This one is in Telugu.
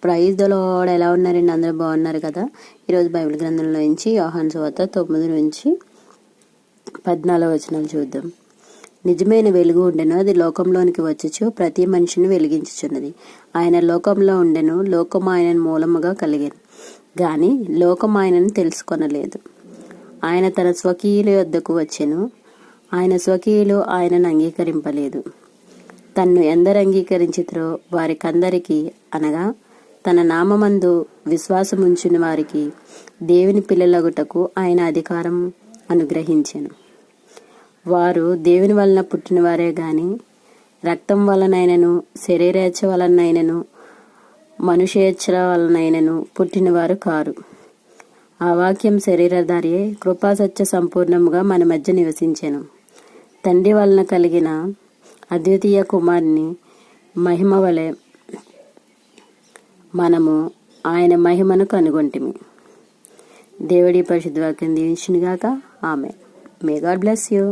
Praise the lord. ఎలా ఉన్నారండి? అందరూ బాగున్నారు కదా? ఈరోజు బైబిల్ గ్రంథంలో నుంచి యోహాను సువార్త 9 నుంచి 14 వచనాలు చూద్దాం. నిజమైన వెలుగు ఉండెను, అది లోకంలోనికి వచ్చుచు ప్రతి మనిషిని వెలిగించుచున్నది. ఆయన లోకంలో ఉండెను, లోకం ఆయన మూలముగా కలిగెను, గాని లోకం ఆయనను తెలుసుకొనలేదు. ఆయన తన స్వకీయుల యొద్దకు వచ్చెను, ఆయన స్వకీయులు ఆయనను అంగీకరింపలేదు. తన్ను ఎందరు అంగీకరించిరో వారికందరికీ, అనగా తన నామమందు విశ్వాసముంచిన వారికి దేవుని పిల్లలగుటకు ఆయన అధికారం అనుగ్రహించెను. వారు దేవుని వలన పుట్టినవారే గాని రక్తం వలనైనను, శరీరేచ్ఛ వలనైనను, మనుషేచ్ఛ వలనైనను పుట్టినవారు కారు. ఆ వాక్యం శరీరధారి కృపాసత్య సంపూర్ణముగా మన మధ్య నివసించెను. తండ్రి వలన కలిగిన అద్వితీయ కుమారుని మహిమ వలె మనము ఆయన మహిమను కనుగొంటిమి. దేవుడి పరిశుద్ధ వాక్యం దీవించునుగాక. Amen. May god bless you.